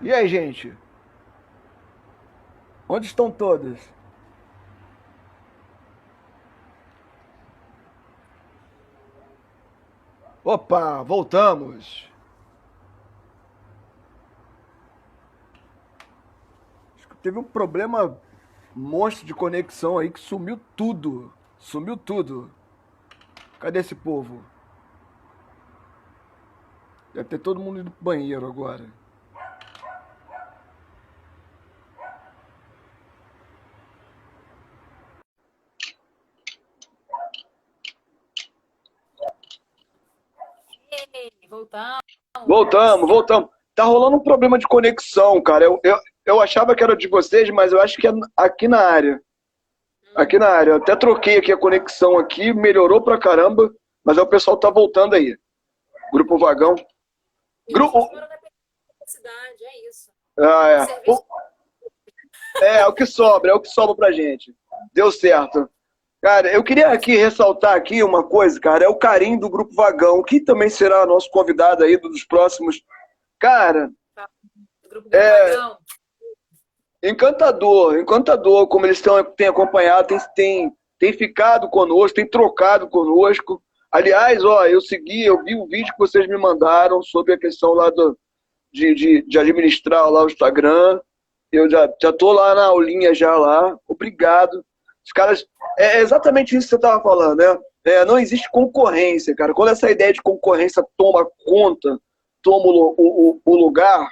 E aí, gente? Onde estão todos? Opa, voltamos. Acho que teve um problema monstro de conexão aí que sumiu tudo. Sumiu tudo. Cadê esse povo? Deve ter todo mundo indo pro banheiro agora. Ei, voltamos. Voltamos. Tá rolando um problema de conexão, cara. Eu achava que era de vocês, mas eu acho que é aqui na área. Aqui na área. Eu até troquei aqui a conexão aqui, melhorou pra caramba, mas aí o pessoal tá voltando aí. Grupo Vagão. A gente Grupo. mora na cidade, é isso. Ah, O é. serviço É é o que sobra pra gente. Deu certo. Cara, eu queria aqui ressaltar aqui uma coisa, cara, é o carinho do Grupo Vagão, que também será nosso convidado aí dos próximos. Cara, do Grupo é Vagão. encantador, encantador como eles têm acompanhado, têm ficado conosco, têm trocado conosco. Aliás, ó, eu vi o vídeo que vocês me mandaram sobre a questão lá de administrar lá o Instagram. Eu já tô lá na aulinha já lá. Obrigado. Os caras. É exatamente isso que você estava falando, né? Não existe concorrência, cara. Quando essa ideia de concorrência toma conta, toma o lugar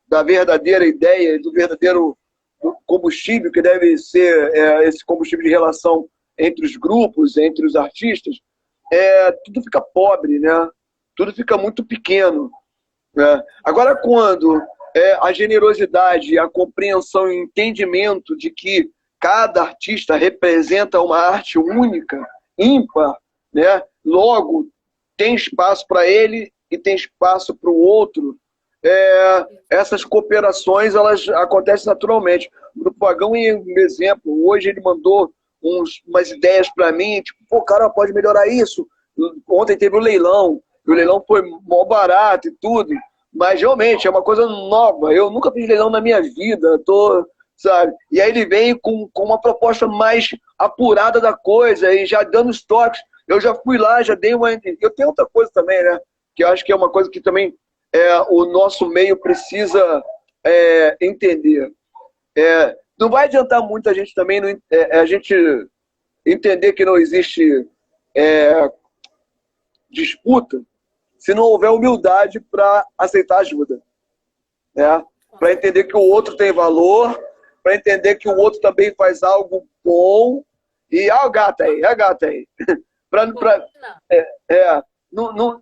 da verdadeira ideia, do verdadeiro combustível que deve ser esse combustível de relação entre os grupos, entre os artistas, tudo fica pobre, né? Tudo fica muito pequeno. Né? Agora, quando a generosidade, a compreensão e o entendimento de que cada artista representa uma arte única, ímpar, né? Logo, tem espaço para ele e tem espaço para o outro, essas cooperações elas acontecem naturalmente. O Grupo Vagão, em um exemplo, hoje ele mandou umas ideias para mim, tipo, pô, cara, pode melhorar isso. Ontem teve o leilão, e o leilão foi mó barato e tudo, mas realmente é uma coisa nova. Eu nunca fiz leilão na minha vida, tô, sabe? E aí ele vem com uma proposta mais apurada da coisa e já dando os toques. Eu já fui lá, já dei uma. Eu tenho outra coisa também, né? Que eu acho que é uma coisa que também o nosso meio precisa entender. Não vai adiantar muito a gente também a gente entender que não existe disputa se não houver humildade para aceitar ajuda, né? Com Para entender que o outro tem valor, para entender que o outro também faz algo bom. E a gata aí. Pra, certeza.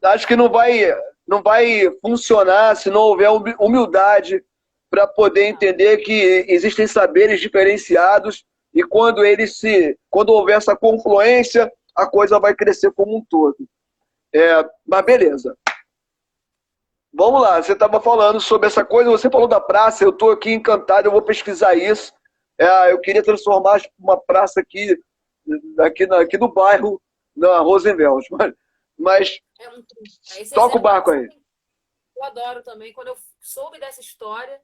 acho que não vai funcionar se não houver humildade para poder entender que existem saberes diferenciados e quando houver essa confluência, a coisa vai crescer como um todo. Mas beleza. Vamos lá, você estava falando sobre essa coisa, você falou da praça, eu estou aqui encantado, eu vou pesquisar isso. Eu queria transformar uma praça aqui no bairro, na Rosenveld. Mas É um, esse toca o exemplo barco aí. eu adoro também. Quando eu soube dessa história,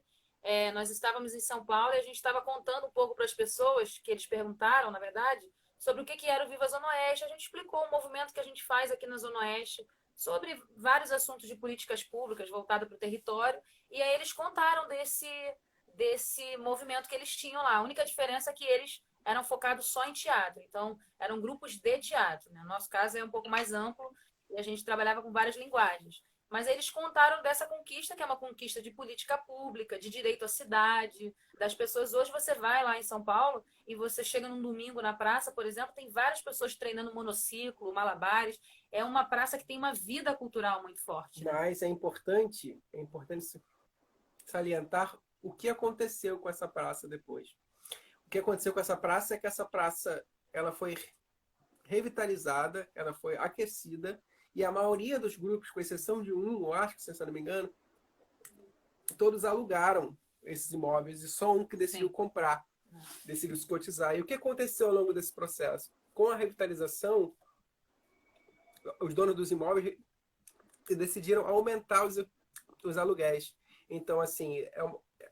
nós estávamos em São Paulo e a gente estava contando um pouco para as pessoas, que eles perguntaram, na verdade, sobre o que era o Viva Zona Oeste. A gente explicou o movimento que a gente faz aqui na Zona Oeste, sobre vários assuntos de políticas públicas voltadas para o território, e aí eles contaram desse movimento que eles tinham lá. A única diferença é que eles eram focados só em teatro, então eram grupos de teatro. Né? No nosso caso é um pouco mais amplo e a gente trabalhava com várias linguagens. Mas eles contaram dessa conquista, que é uma conquista de política pública, de direito à cidade, das pessoas. Hoje você vai lá em São Paulo e você chega num domingo na praça, por exemplo, tem várias pessoas treinando monociclo, malabares. É uma praça que tem uma vida cultural muito forte, né? Mas é importante salientar o que aconteceu com essa praça depois. O que aconteceu com essa praça é que essa praça ela foi revitalizada, ela foi aquecida, e a maioria dos grupos, com exceção de um, eu acho que, se eu não me engano, todos alugaram esses imóveis e só um que decidiu Sim. comprar, decidiu se cotizar. E o que aconteceu ao longo desse processo? Com a revitalização, os donos dos imóveis decidiram aumentar os aluguéis. Então, assim,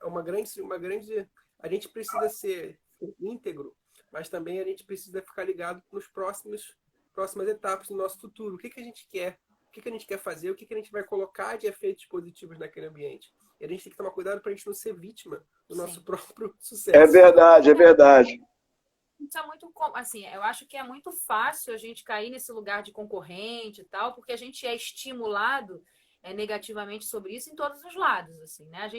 uma grande... A gente precisa ser íntegro, mas também a gente precisa ficar ligado nos próximas etapas do nosso futuro. O que a gente quer? O que a gente quer fazer? O que a gente vai colocar de efeitos positivos naquele ambiente? E a gente tem que tomar cuidado para a gente não ser vítima do nosso próprio sucesso. É verdade, é verdade. Isso é muito, assim, eu acho que é muito fácil a gente cair nesse lugar de concorrente e tal, porque a gente é estimulado negativamente sobre isso em todos os lados, assim, né?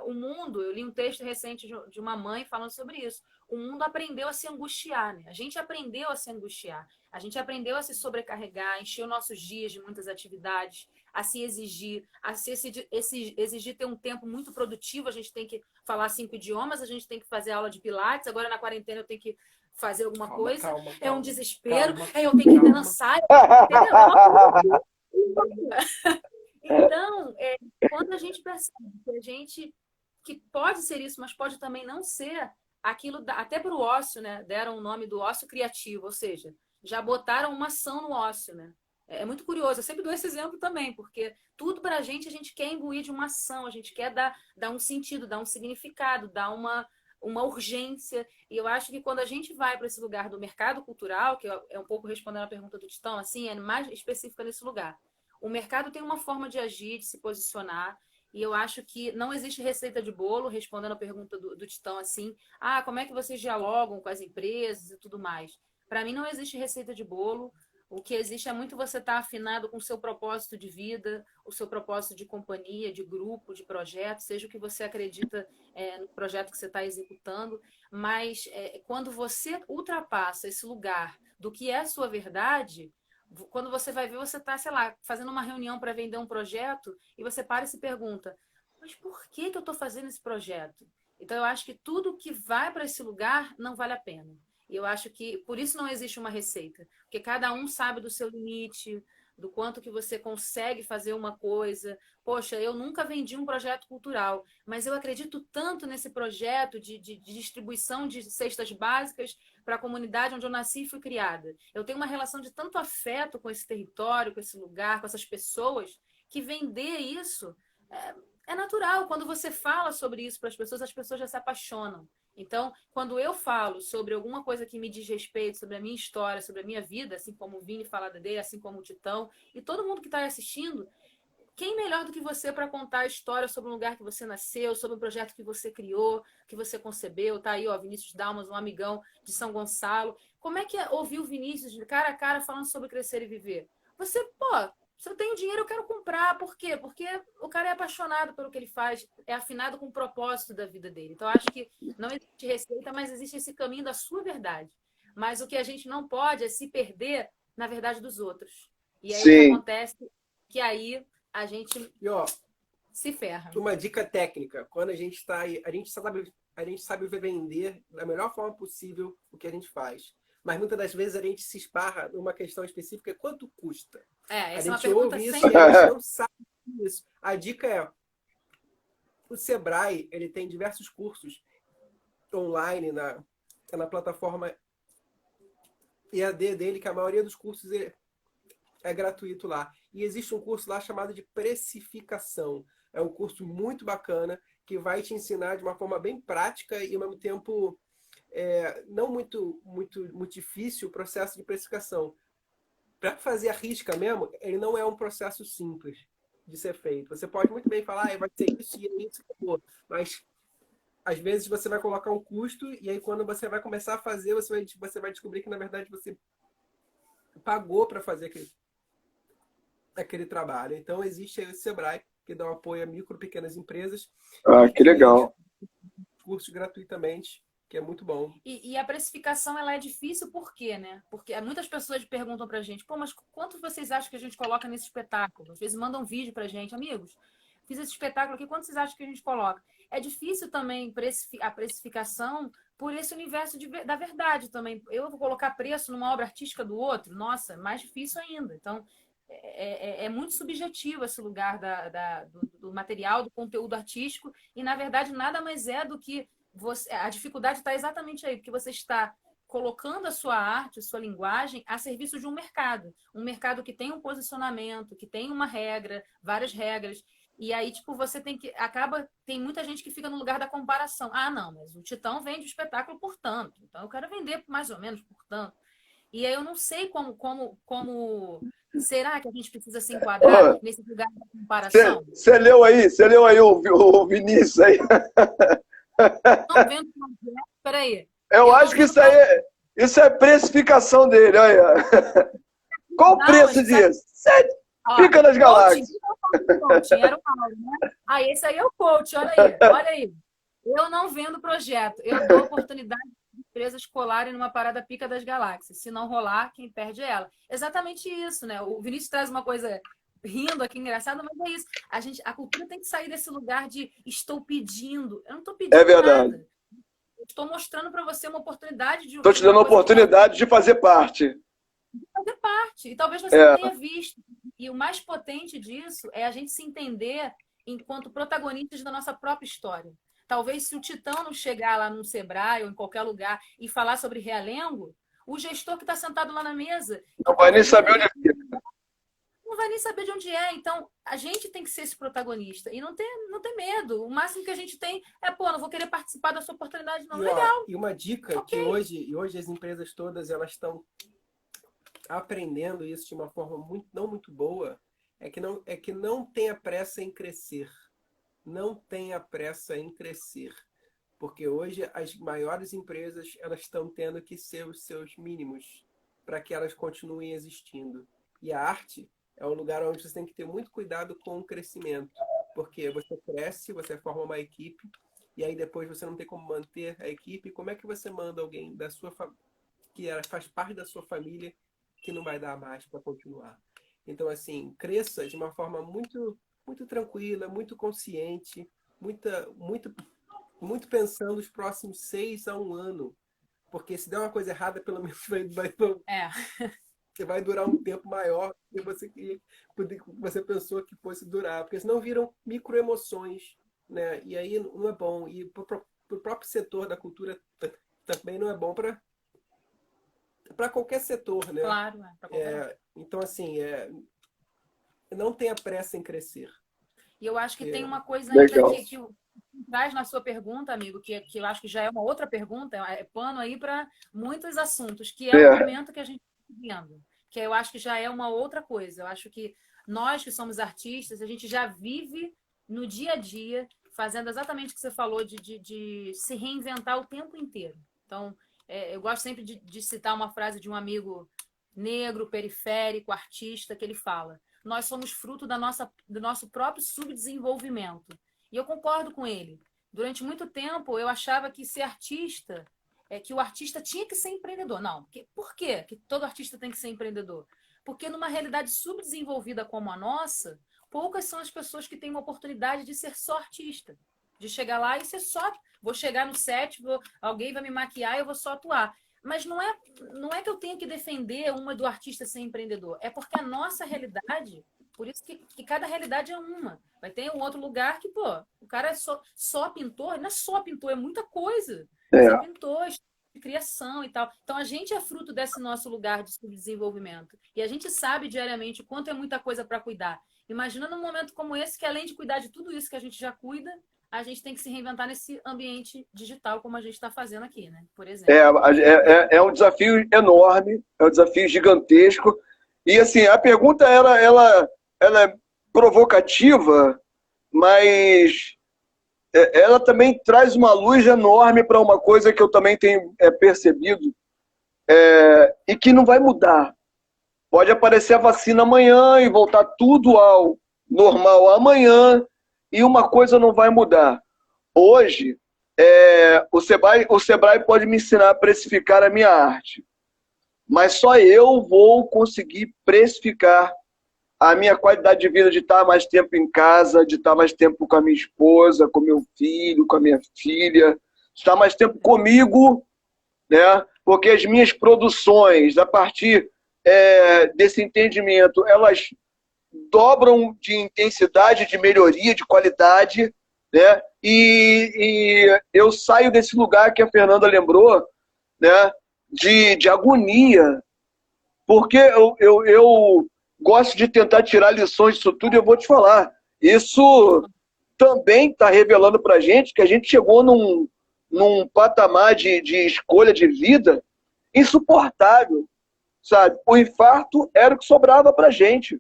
O mundo, eu li um texto recente de uma mãe falando sobre isso. O mundo aprendeu a se angustiar, né? A gente aprendeu a se angustiar. A gente aprendeu a se sobrecarregar, a encher os nossos dias de muitas atividades, a se exigir, exigir ter um tempo muito produtivo. A gente tem que falar 5 idiomas, a gente tem que fazer aula de pilates. Agora, na quarentena, eu tenho que fazer alguma coisa. Calma, é um desespero. Aí eu tenho que dançar. Entendeu? Então, quando a gente percebe que pode ser isso, mas pode também não ser, aquilo até para o ócio, né? Deram o nome do ócio criativo, ou seja, já botaram uma ação no ócio, né? É muito curioso, eu sempre dou esse exemplo também, porque tudo para a gente quer imbuir de uma ação, a gente quer dar um sentido, dar um significado, dar uma urgência. E eu acho que quando a gente vai para esse lugar do mercado cultural, que é um pouco respondendo a pergunta do Titão, assim, é mais específica nesse lugar. O mercado tem uma forma de agir, de se posicionar, e eu acho que não existe receita de bolo, respondendo a pergunta do Titão, assim, como é que vocês dialogam com as empresas e tudo mais? Para mim não existe receita de bolo. O que existe é muito você estar afinado com o seu propósito de vida, o seu propósito de companhia, de grupo, de projeto, seja o que você acredita no projeto que você está executando. Mas quando você ultrapassa esse lugar do que é a sua verdade, quando você vai ver, você está, sei lá, fazendo uma reunião para vender um projeto e você para e se pergunta, mas por que eu estou fazendo esse projeto? Então, eu acho que tudo que vai para esse lugar não vale a pena. E eu acho que por isso não existe uma receita, porque cada um sabe do seu limite, do quanto que você consegue fazer uma coisa. Poxa, eu nunca vendi um projeto cultural, mas eu acredito tanto nesse projeto de distribuição de cestas básicas para a comunidade onde eu nasci e fui criada. Eu tenho uma relação de tanto afeto com esse território, com esse lugar, com essas pessoas, que vender isso é natural. Quando você fala sobre isso para as pessoas já se apaixonam. Então, quando eu falo sobre alguma coisa que me diz respeito, sobre a minha história, sobre a minha vida, assim como o Vini fala dele, assim como o Titão, e todo mundo que está assistindo, quem melhor do que você para contar a história sobre um lugar que você nasceu, sobre um projeto que você criou, que você concebeu? Tá aí, ó, Vinícius Dalmas, um amigão de São Gonçalo. Como é que é ouvir o Vinícius de cara a cara falando sobre crescer e viver? Você, se eu tenho dinheiro, eu quero comprar. Por quê? Porque o cara é apaixonado pelo que ele faz, é afinado com o propósito da vida dele. Então, eu acho que não existe receita, mas existe esse caminho da sua verdade. Mas o que a gente não pode é se perder na verdade dos outros. E aí o que acontece que aí a gente se ferra. Uma dica técnica, quando a gente está aí, a gente sabe vender da melhor forma possível o que a gente faz. Mas muitas das vezes a gente se esbarra numa questão específica, quanto custa? Essa a é uma gente pergunta ouve isso sempre. e a gente não sabe isso. A dica é, o Sebrae, ele tem diversos cursos online na plataforma EAD dele, que a maioria dos cursos é gratuito lá. E existe um curso lá chamado de precificação. É um curso muito bacana que vai te ensinar de uma forma bem prática e, ao mesmo tempo, não muito difícil o processo de precificação. Para fazer a risca mesmo, ele não é um processo simples de ser feito. Você pode muito bem falar, vai ser isso e isso, mas às vezes você vai colocar um custo e aí quando você vai começar a fazer, você vai descobrir que, na verdade, você pagou para fazer aquele trabalho. Então, existe aí o Sebrae, que dá um apoio a micro e pequenas empresas. Que legal. Cursos gratuitamente, que é muito bom. E a precificação, ela é difícil por quê, né? Porque muitas pessoas perguntam pra gente, mas quanto vocês acham que a gente coloca nesse espetáculo? Às vezes mandam um vídeo pra gente, amigos, fiz esse espetáculo aqui, quanto vocês acham que a gente coloca? É difícil também a precificação por esse universo da verdade também. Eu vou colocar preço numa obra artística do outro? Nossa, mais difícil ainda. Então, é muito subjetivo esse lugar do material, do conteúdo artístico, e, na verdade, nada mais é do que a dificuldade está exatamente aí, porque você está colocando a sua arte, a sua linguagem a serviço de um mercado que tem um posicionamento, que tem uma regra, várias regras. E aí, tipo, você tem que... Tem muita gente que fica no lugar da comparação. Ah, não, mas o Titão vende o espetáculo por tanto. Então eu quero vender mais ou menos por tanto. E aí eu não sei como será que a gente precisa se enquadrar nesse lugar da comparação? Você leu aí o Vinícius aí? Não vendo projeto, peraí. Eu acho que isso é precificação dele, olha. Qual o preço disso? Fica nas galáxias. Coaching, era o Mauro, né? Ah, esse aí é o coach, olha aí. Eu não vendo projeto, eu dou oportunidade de empresas colarem numa parada pica das galáxias. Se não rolar, quem perde é ela. Exatamente isso, né? O Vinícius traz uma coisa rindo aqui, engraçado, mas é isso. A cultura tem que sair desse lugar de estou pedindo. Eu não estou pedindo nada. Eu estou mostrando para você uma oportunidade de... Estou te dando a oportunidade de fazer parte. Fazer parte. E talvez você não tenha visto. E o mais potente disso é a gente se entender enquanto protagonistas da nossa própria história. Talvez se o Titã não chegar lá no Sebrae ou em qualquer lugar e falar sobre Realengo, o gestor que está sentado lá na mesa... Não vai nem saber onde é. Não vai nem saber de onde é. Então, a gente tem que ser esse protagonista. E não ter medo. O máximo que a gente tem é, não vou querer participar da sua oportunidade. Não, legal. E uma dica que hoje as empresas todas elas estão aprendendo isso de uma forma não muito boa, é que não tenha pressa em crescer. Não tenha pressa em crescer. Porque hoje as maiores empresas elas estão tendo que ser os seus mínimos para que elas continuem existindo. E a arte é um lugar onde você tem que ter muito cuidado com o crescimento. Porque você cresce, você forma uma equipe, e aí depois você não tem como manter a equipe. Como é que você manda alguém da sua que faz parte da sua família que não vai dar mais para continuar? Então, assim, cresça de uma forma muito, muito tranquila, muito consciente, muito pensando os próximos 6 a 1 ano. Porque se der uma coisa errada, pelo menos vai durar um tempo maior do que você pensou que fosse durar. Porque senão viram microemoções, né? E aí não é bom. E para o próprio setor da cultura também não é bom para qualquer setor, né? Claro, então, assim, não tenha pressa em crescer. E eu acho que tem uma coisa ainda que traz na sua pergunta, amigo, que eu acho que já é uma outra pergunta, é pano aí para muitos assuntos, que é o momento que a gente está vivendo. Que eu acho que já é uma outra coisa. Eu acho que nós que somos artistas, a gente já vive no dia a dia fazendo exatamente o que você falou de se reinventar o tempo inteiro. Então, eu gosto sempre de citar uma frase de um amigo negro, periférico, artista, que ele fala: nós somos fruto do nosso próprio subdesenvolvimento. E eu concordo com ele. Durante muito tempo, eu achava que ser artista, que o artista tinha que ser empreendedor. Não, por quê que todo artista tem que ser empreendedor? Porque numa realidade subdesenvolvida como a nossa, poucas são as pessoas que têm uma oportunidade de ser só artista. De chegar lá e ser só... Vou chegar no set, alguém vai me maquiar e eu vou só atuar. Mas não é que eu tenha que defender uma do artista ser empreendedor. É porque a nossa realidade, por isso que cada realidade é uma. Vai ter um outro lugar que, o cara é só pintor. Não é só pintor, é muita coisa. Só pintor, de criação e tal. Então, a gente é fruto desse nosso lugar de subdesenvolvimento. E a gente sabe diariamente o quanto é muita coisa para cuidar. Imagina num momento como esse, que além de cuidar de tudo isso que a gente já cuida, a gente tem que se reinventar nesse ambiente digital, como a gente está fazendo aqui, né? Por exemplo. É um desafio enorme, é um desafio gigantesco. E, assim, a pergunta ela é provocativa, mas ela também traz uma luz enorme para uma coisa que eu também tenho percebido e que não vai mudar. Pode aparecer a vacina amanhã e voltar tudo ao normal amanhã, e uma coisa não vai mudar. Hoje, o Sebrae pode me ensinar a precificar a minha arte, mas só eu vou conseguir precificar a minha qualidade de vida, de estar mais tempo em casa, de estar mais tempo com a minha esposa, com meu filho, com a minha filha, de estar mais tempo comigo, né? Porque as minhas produções, a partir desse entendimento, elas dobram de intensidade, de melhoria, de qualidade, né? E eu saio desse lugar que a Fernanda lembrou, né? De agonia, porque eu gosto de tentar tirar lições disso tudo, e eu vou te falar, Isso também está revelando para a gente que a gente chegou num patamar de escolha de vida insuportável, sabe? O infarto era o que sobrava para a gente.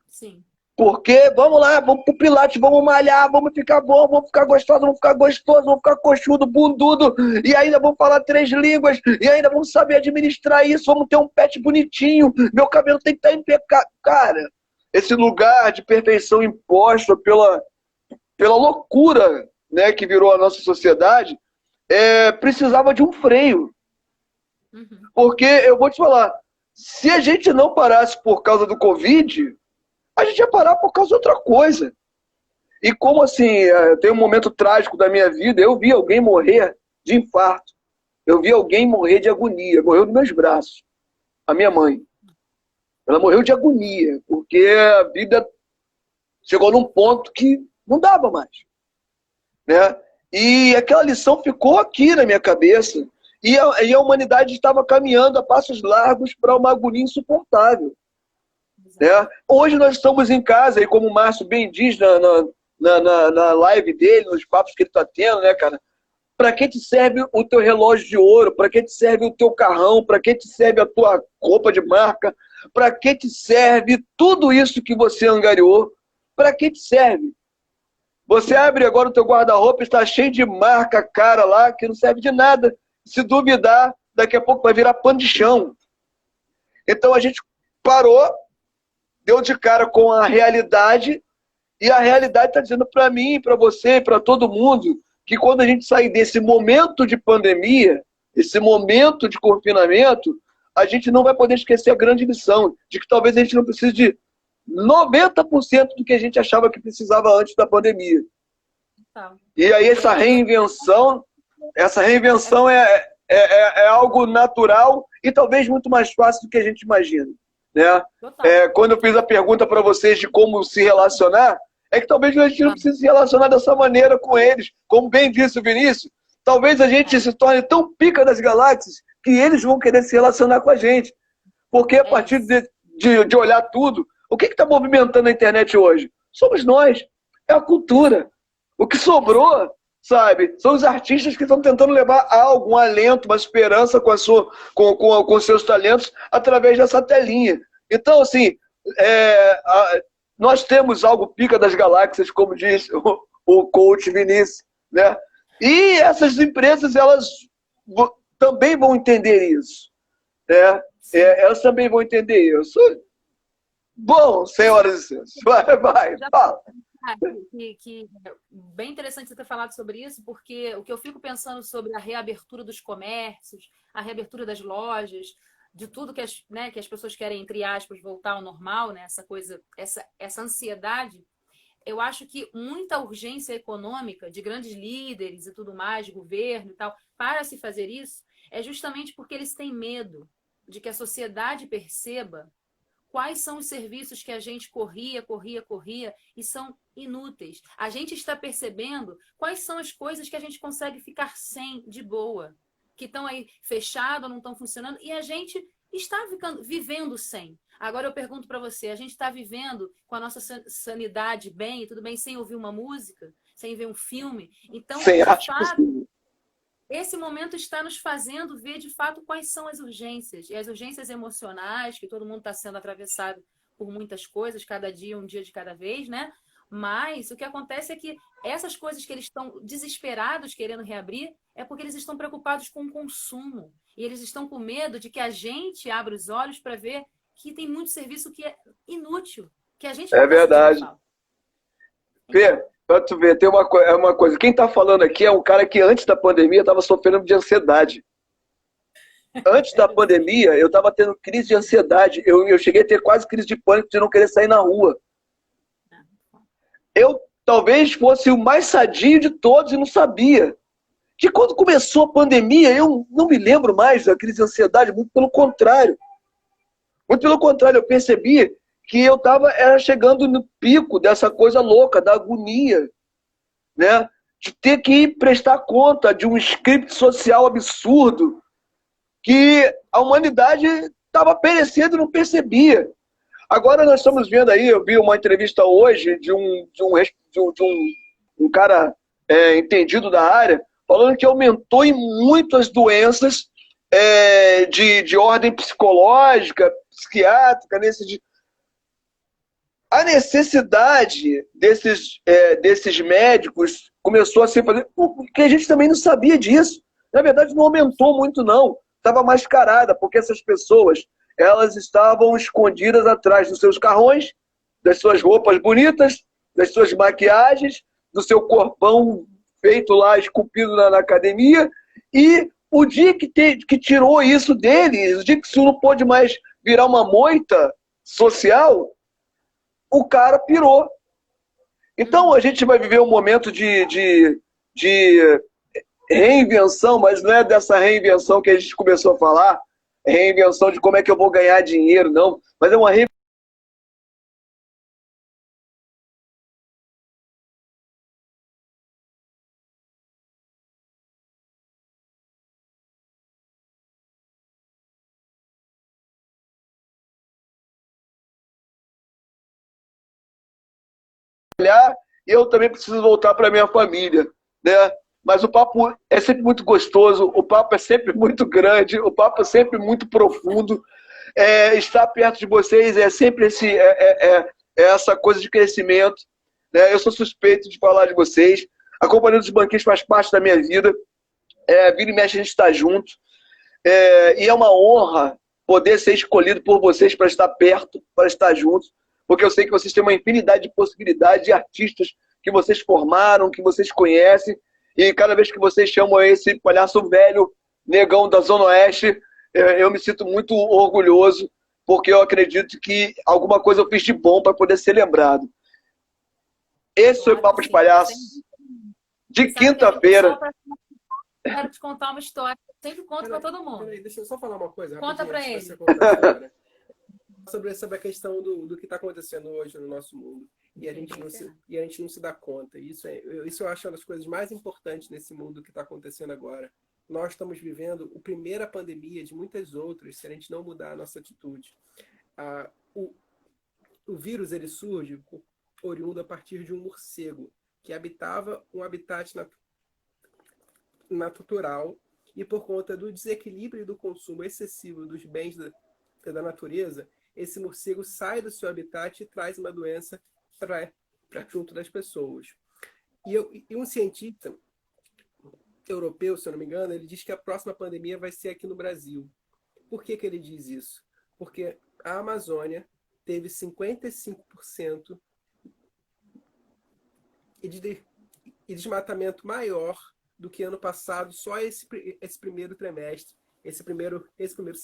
Sim. Porque, vamos lá, vamos pro Pilates, vamos malhar, vamos ficar bom, vamos ficar gostoso, vamos ficar gostoso, vamos ficar coxudo, bundudo, e ainda vamos falar 3 línguas, e ainda vamos saber administrar isso, vamos ter um pet bonitinho, meu cabelo tem que estar impecável. Cara, esse lugar de perfeição imposta pela loucura, né, que virou a nossa sociedade, precisava de um freio. Uhum. Porque, eu vou te falar, se a gente não parasse por causa do Covid, a gente ia parar por causa de outra coisa. E como assim, tem um momento trágico da minha vida, eu vi alguém morrer de infarto. Eu vi alguém morrer de agonia. Morreu nos meus braços. A minha mãe. Ela morreu de agonia, porque a vida chegou num ponto que não dava mais. Né? E aquela lição ficou aqui na minha cabeça. E a humanidade estava caminhando a passos largos para uma agonia insuportável. Né? Hoje nós estamos em casa, e como o Márcio bem diz na live dele, nos papos que ele está tendo, né, cara? Para que te serve o teu relógio de ouro? Para que te serve o teu carrão? Para que te serve a tua roupa de marca? Para que te serve tudo isso que você angariou? Para que te serve? Você abre agora o teu guarda-roupa, está cheio de marca cara lá, que não serve de nada. Se duvidar, daqui a pouco vai virar pano de chão. Então a gente parou, deu de cara com a realidade, e a realidade está dizendo para mim, para você, para todo mundo, que quando a gente sair desse momento de pandemia, esse momento de confinamento, a gente não vai poder esquecer a grande lição, de que talvez a gente não precise de 90% do que a gente achava que precisava antes da pandemia. E aí essa reinvenção é algo natural e talvez muito mais fácil do que a gente imagina. Né? Quando eu fiz a pergunta para vocês de como se relacionar, é que talvez a gente não precise se relacionar dessa maneira com eles. Como bem disse o Vinícius, talvez a gente se torne tão pica das galáxias que eles vão querer se relacionar com a gente. Porque a partir de olhar tudo, o que está movimentando a internet hoje? Somos nós. É a cultura. O que sobrou, sabe, são os artistas que estão tentando levar algo, um alento, uma esperança com seus talentos através dessa telinha. Então, assim, nós temos algo pica das galáxias, como diz o coach Vinícius, né? E essas empresas, elas também vão entender isso. Né? Elas também vão entender isso. Bom, senhoras e senhores, vai, fala. Bem interessante você ter falado sobre isso, porque o que eu fico pensando sobre a reabertura dos comércios, a reabertura das lojas, de tudo que as pessoas querem, entre aspas, voltar ao normal, né? Essa coisa, essa ansiedade, eu acho que muita urgência econômica de grandes líderes e tudo mais, de governo e tal, para se fazer isso, é justamente porque eles têm medo de que a sociedade perceba quais são os serviços que a gente corria e são inúteis. A gente está percebendo quais são as coisas que a gente consegue ficar sem, de boa, que estão aí fechadas, não estão funcionando, e a gente está vivendo sem. Agora eu pergunto para você, a gente está vivendo com a nossa sanidade bem, tudo bem, sem ouvir uma música, sem ver um filme? Então, de fato, esse momento está nos fazendo ver, de fato, quais são as urgências. E as urgências emocionais, que todo mundo está sendo atravessado por muitas coisas, cada dia, um dia de cada vez, né? Mas o que acontece é que essas coisas que eles estão desesperados querendo reabrir é porque eles estão preocupados com o consumo. E eles estão com medo de que a gente abra os olhos para ver que tem muito serviço que é inútil, que a gente não verdade. Fê, pra tu ver, tem uma coisa. Quem tá falando aqui é um cara que antes da pandemia estava sofrendo de ansiedade. Antes da pandemia, eu estava tendo crise de ansiedade. Eu cheguei a ter quase crise de pânico de não querer sair na rua. Eu talvez fosse o mais sadio de todos e não sabia. Que quando começou a pandemia, eu não me lembro mais da crise de ansiedade, muito pelo contrário. Muito pelo contrário, eu percebi que eu estava chegando no pico dessa coisa louca, da agonia, né? De ter que prestar conta de um script social absurdo que a humanidade estava perecendo e não percebia. Agora nós estamos vendo aí, eu vi uma entrevista hoje de um cara entendido da área, falando que aumentou em muito as doenças de ordem psicológica, psiquiátrica, a necessidade desses médicos começou a ser fazer, porque a gente também não sabia disso. Na verdade, não aumentou muito, não. Estava mascarada, porque essas pessoas elas estavam escondidas atrás dos seus carrões, das suas roupas bonitas, das suas maquiagens, do seu corpão feito lá, esculpido na academia, e o dia que tirou isso deles, o dia que isso não pôde mais virar uma moita social, o cara pirou. Então a gente vai viver um momento de reinvenção, mas não é dessa reinvenção que a gente começou a falar, reinvenção de como é que eu vou ganhar dinheiro, não. Mas é uma reinvenção e eu também preciso voltar para minha família, né? Mas o papo é sempre muito gostoso, o papo é sempre muito grande, o papo é sempre muito profundo. Estar perto de vocês é sempre essa coisa de crescimento, né? Eu sou suspeito de falar de vocês. A Companhia dos Banqueiros faz parte da minha vida. Vira e mexe a gente está junto. E é uma honra poder ser escolhido por vocês para estar perto, para estar juntos, porque eu sei que vocês têm uma infinidade de possibilidades de artistas que vocês formaram, que vocês conhecem, e cada vez que vocês chamam esse palhaço velho, negão da Zona Oeste, eu me sinto muito orgulhoso, porque eu acredito que alguma coisa eu fiz de bom para poder ser lembrado. Esse foi o Papo de Palhaço, de quinta-feira. Quero te contar uma história. Eu sempre conto para todo mundo. Peraí, deixa eu só falar uma coisa. Conta para ele. Sobre a questão do que está acontecendo hoje no nosso mundo. E a gente não se dá conta. Isso eu acho uma das coisas mais importantes nesse mundo que está acontecendo agora. Nós estamos vivendo a primeira pandemia de muitas outras se a gente não mudar a nossa atitude. O vírus ele surge oriundo a partir de um morcego que habitava um habitat natural e por conta do desequilíbrio e do consumo excessivo dos bens da natureza, esse morcego sai do seu habitat e traz uma doença para junto das pessoas. E um cientista europeu, se eu não me engano, ele diz que a próxima pandemia vai ser aqui no Brasil. Por que ele diz isso? Porque a Amazônia teve 55% de desmatamento maior do que ano passado, só esse primeiro trimestre, esse primeiro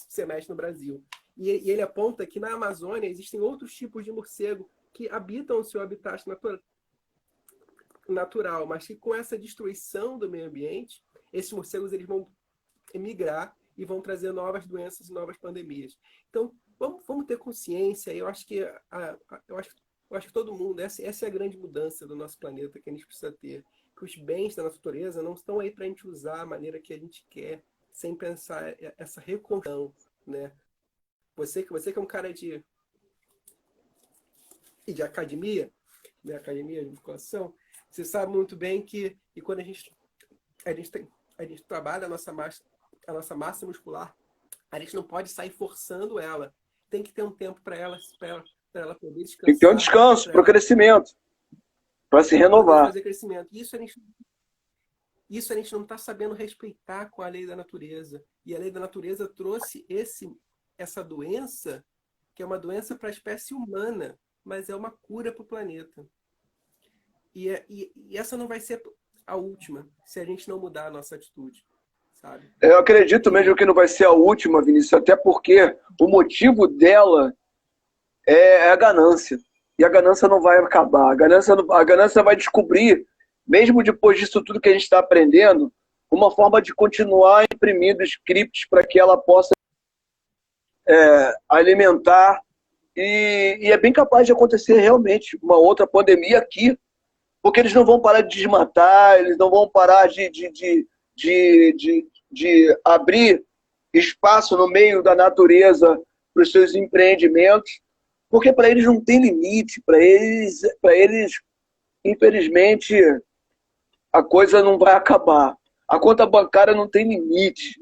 semestre no Brasil. E ele aponta que na Amazônia existem outros tipos de morcego que habitam o seu habitat natural, mas que com essa destruição do meio ambiente, esses morcegos eles vão emigrar e vão trazer novas doenças e novas pandemias. Então, vamos ter consciência. Eu acho que todo mundo, essa é a grande mudança do nosso planeta que a gente precisa ter. Que os bens da natureza não estão aí para a gente usar a maneira que a gente quer, sem pensar essa reconstrução, né? Você que é um cara de academia, né? Academia de musculação, você sabe muito bem que quando a gente trabalha a nossa massa muscular, a gente não pode sair forçando ela. Tem que ter um tempo para ela poder descansar. Tem que ter um descanso para o crescimento, para se renovar. Fazer crescimento. Isso a gente não está sabendo respeitar com a lei da natureza. E a lei da natureza trouxe essa doença, que é uma doença para a espécie humana, mas é uma cura para o planeta. E essa não vai ser a última, se a gente não mudar a nossa atitude, sabe? Eu acredito mesmo que não vai ser a última, Vinícius, até porque o motivo dela é a ganância. E a ganância não vai acabar. A ganância vai descobrir, mesmo depois disso tudo que a gente está aprendendo, uma forma de continuar imprimindo scripts para que ela possa alimentar. E é bem capaz de acontecer realmente uma outra pandemia aqui, porque eles não vão parar de desmatar, eles não vão parar de abrir espaço no meio da natureza para os seus empreendimentos, Porque para eles não tem limite, para eles, infelizmente, a coisa não vai acabar. A conta bancária não tem limite,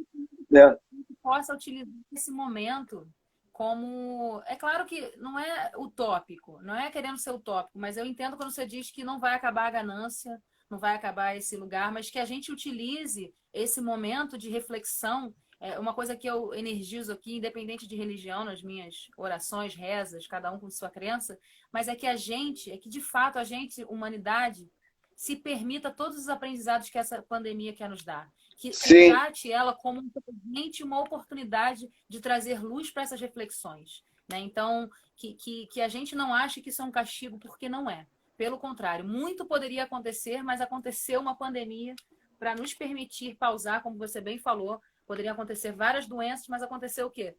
né? Possa utilizar esse momento como... É claro que não é utópico, não é querendo ser utópico, mas eu entendo quando você diz que não vai acabar a ganância, não vai acabar esse lugar, mas que a gente utilize esse momento de reflexão. É uma coisa que eu energizo aqui, independente de religião, nas minhas orações, rezas, cada um com sua crença, mas é que de fato a gente, humanidade, se permita todos os aprendizados que essa pandemia quer nos dar. Que trate ela como um presente, uma oportunidade de trazer luz para essas reflexões. Né? Então, que a gente não ache que isso é um castigo, porque não é. Pelo contrário, muito poderia acontecer, mas aconteceu uma pandemia para nos permitir pausar, como você bem falou. Poderiam acontecer várias doenças, mas aconteceu o quê?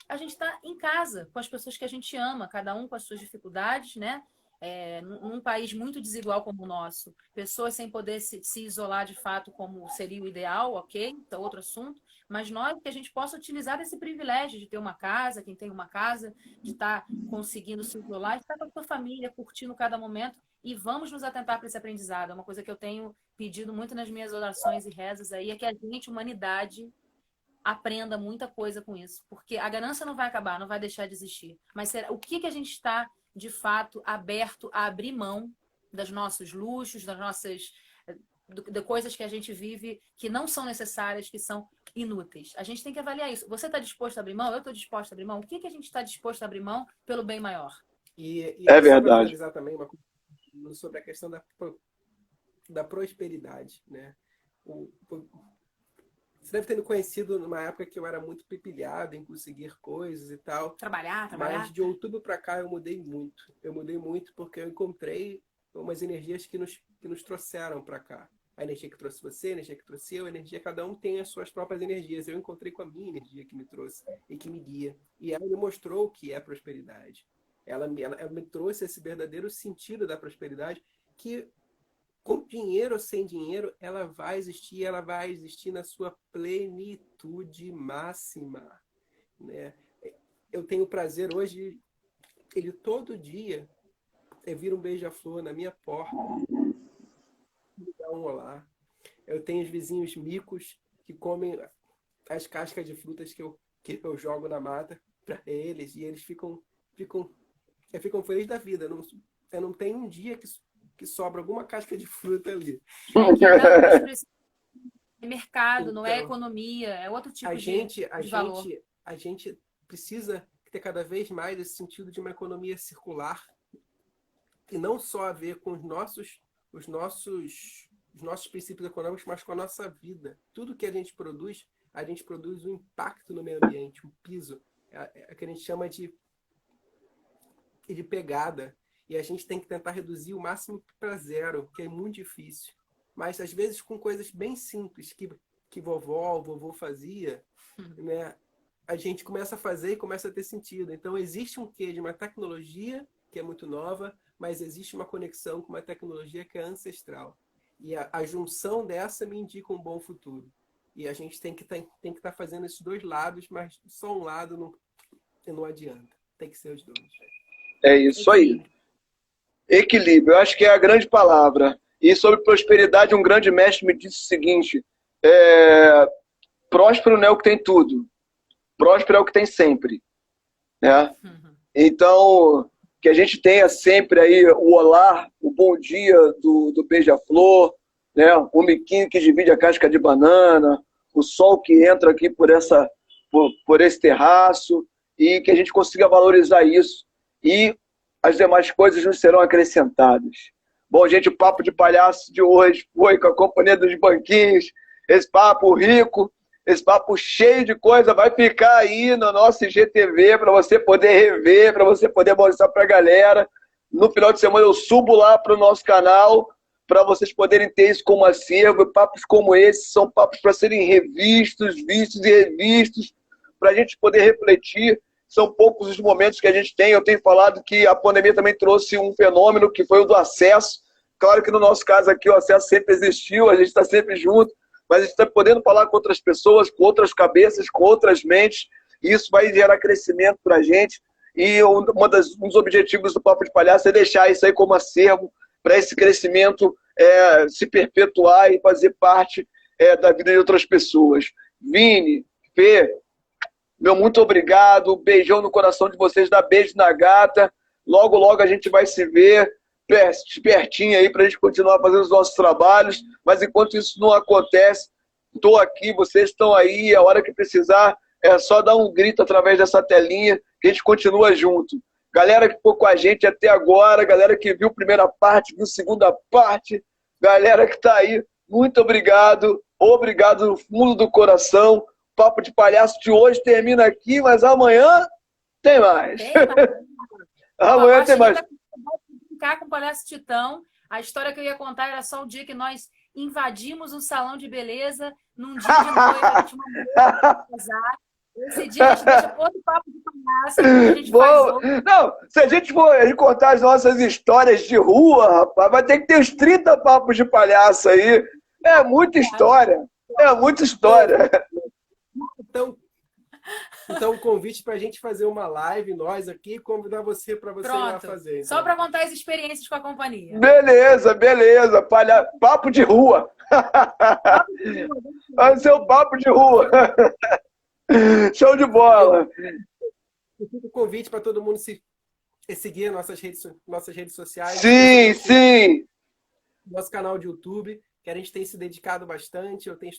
A gente está em casa, com as pessoas que a gente ama, cada um com as suas dificuldades, né? Num país muito desigual como o nosso, pessoas sem poder se isolar de fato como seria o ideal, ok? Então, outro assunto. Mas nós, que a gente possa utilizar esse privilégio de ter uma casa, quem tem uma casa, de estar conseguindo se isolar, de estar com a sua família, curtindo cada momento, e vamos nos atentar para esse aprendizado. É uma coisa que eu tenho pedido muito nas minhas orações e rezas aí, é que a gente, humanidade, aprenda muita coisa com isso. Porque a ganância não vai acabar, não vai deixar de existir. Mas o que a gente está de fato, aberto a abrir mão dos nossos luxos, das nossas de coisas que a gente vive que não são necessárias, que são inúteis. A gente tem que avaliar isso. Você está disposto a abrir mão? Eu estou disposto a abrir mão? O que a gente está disposto a abrir mão pelo bem maior? E é verdade. Também uma coisa sobre a questão da prosperidade, né? Você deve ter me conhecido numa época que eu era muito pepilhado em conseguir coisas e tal. Trabalhar. Mas de outubro para cá eu mudei muito. Eu mudei muito porque eu encontrei umas energias que nos trouxeram para cá. A energia que trouxe você, a energia que trouxe eu, a energia, cada um tem as suas próprias energias. Eu encontrei com a minha energia que me trouxe e que me guia. E ela me mostrou o que é prosperidade. Ela me trouxe esse verdadeiro sentido da prosperidade que... Com dinheiro ou sem dinheiro, ela vai existir na sua plenitude máxima. Né? Eu tenho o prazer hoje, ele todo dia, vir um beija-flor na minha porta, me dar um olá. Eu tenho os vizinhos micos que comem as cascas de frutas que eu jogo na mata para eles, e eles ficam felizes da vida. Eu não tenho um dia que sobra alguma casca de fruta ali. É mercado, então, não é economia, é outro tipo de valor. A gente precisa ter cada vez mais esse sentido de uma economia circular, e não só a ver com os nossos princípios econômicos, mas com a nossa vida. Tudo que a gente produz um impacto no meio ambiente, um piso, é que a gente chama de pegada. E a gente tem que tentar reduzir o máximo para zero, que é muito difícil. Mas, às vezes, com coisas bem simples que vovô fazia, né, a gente começa a fazer e começa a ter sentido. Então, existe um quê de uma tecnologia que é muito nova, mas existe uma conexão com uma tecnologia que é ancestral. E a junção dessa me indica um bom futuro. E a gente tem que estar fazendo esses dois lados, mas só um lado não adianta. Tem que ser os dois. É isso aí. Equilíbrio, eu acho que é a grande palavra. E sobre prosperidade, um grande mestre me disse o seguinte: próspero não é o que tem tudo, próspero é o que tem sempre. Né? Então, que a gente tenha sempre aí o olá, o bom dia do beija-flor, né? O miquinho que divide a casca de banana, o sol que entra aqui por esse terraço, e que a gente consiga valorizar isso. E as demais coisas nos serão acrescentadas. Bom, gente, o Papo de Palhaço de hoje foi com a Companhia dos Banquinhos. Esse papo rico, esse papo cheio de coisa, vai ficar aí no nosso IGTV para você poder rever, para você poder mostrar para a galera. No final de semana eu subo lá para o nosso canal para vocês poderem ter isso como acervo. Papos como esse são papos para serem revistos, vistos e revistos, para a gente poder refletir. São poucos os momentos que a gente tem. Eu tenho falado que a pandemia também trouxe um fenômeno que foi o do acesso. Claro que no nosso caso aqui o acesso sempre existiu, a gente está sempre junto, mas a gente está podendo falar com outras pessoas, com outras cabeças, com outras mentes, e isso vai gerar crescimento para a gente. E um dos objetivos do Papo de Palhaço é deixar isso aí como acervo para esse crescimento se perpetuar e fazer parte da vida de outras pessoas. Vini, Fê, meu muito obrigado. Beijão no coração de vocês. Dá beijo na gata. Logo, logo a gente vai se ver pertinho aí para a gente continuar fazendo os nossos trabalhos. Mas enquanto isso não acontece, estou aqui, vocês estão aí. A hora que precisar, é só dar um grito através dessa telinha que a gente continua junto. Galera que ficou com a gente até agora, galera que viu a primeira parte, viu a segunda parte, galera que está aí, muito obrigado. Obrigado no fundo do coração. O Papo de Palhaço de hoje termina aqui, mas amanhã tem mais. Amanhã tem mais. Brincar com o Palhaço Titão. A história que eu ia contar era só o dia que nós invadimos um salão de beleza num dia de noiva, a gente mandou casar. Esse dia a gente deixa outro Papo de Palhaço. A gente faz não, se a gente for contar as nossas histórias de rua, rapaz, vai ter que ter uns 30 papos de palhaço aí. É muita história. É muita história. Então o convite para a gente fazer uma live, nós aqui, convidar você para você ir lá fazer. Então. Só para contar as experiências com a companhia. Beleza. Papo de rua. Vai ser o papo de rua. Show de bola. Fica o convite para todo mundo seguir nossas redes sociais. Sim. Nosso canal de YouTube, que a gente tem se dedicado bastante. Eu tenho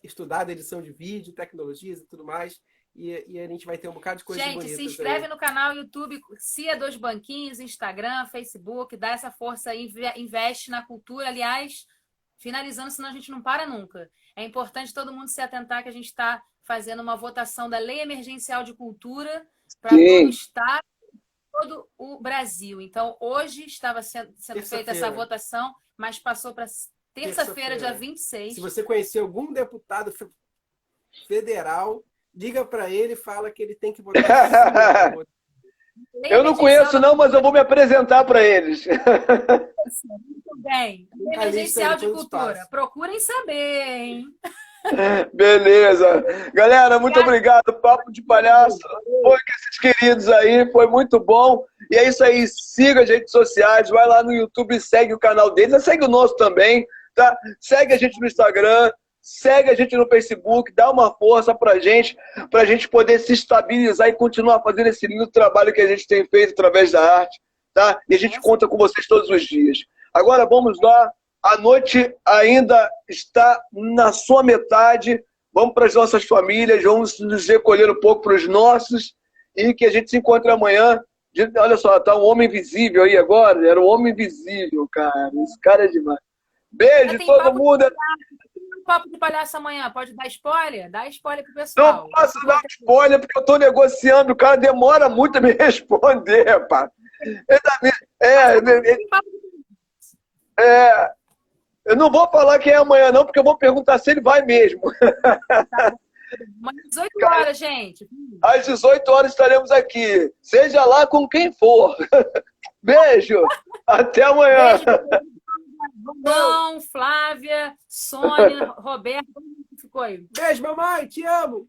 estudado edição de vídeo, tecnologias e tudo mais. E a gente vai ter um bocado de coisas bonitas. Gente, se inscreve no canal YouTube Cia Dois Banquinhos, Instagram, Facebook, dá essa força aí, investe na cultura. Aliás, finalizando, senão a gente não para nunca. É importante todo mundo se atentar que a gente está fazendo uma votação da Lei Emergencial de Cultura para todo o Estado e todo o Brasil. Então, hoje estava sendo feita essa votação, mas passou para terça-feira, dia 26. Se você conhecer algum deputado federal, liga para ele e fala que ele tem que votar. Eu não conheço não, mas eu vou me apresentar para eles. Muito bem. Emergencial de Cultura. Procurem saber, hein? Beleza. Galera, muito obrigado. Papo de Palhaço. Foi com esses queridos aí, foi muito bom. E é isso aí, siga as redes sociais, vai lá no YouTube e segue o canal deles. Segue o nosso também, tá? Segue a gente no Instagram, segue a gente no Facebook, dá uma força pra gente poder se estabilizar e continuar fazendo esse lindo trabalho que a gente tem feito através da arte, tá? E a gente conta com vocês todos os dias. Agora vamos lá. A noite ainda está na sua metade. Vamos para as nossas famílias, vamos nos recolher um pouco para os nossos e que a gente se encontre amanhã. Olha só, tá um homem invisível aí agora. Era um homem invisível, cara. Esse cara é demais. Beijo, todo mundo. Papo de Palhaço amanhã. Pode dar spoiler? Dá spoiler pro pessoal. Não posso dar spoiler porque eu tô negociando. O cara demora muito a me responder, pá. Eu não vou falar quem é amanhã, não, porque eu vou perguntar se ele vai mesmo. Tá. Às 18 horas, gente. Às 18 horas estaremos aqui. Seja lá com quem for. Beijo. Até amanhã. Bom, Flávia, Sônia, Roberto, como ficou aí? Beijo, mamãe. Te amo.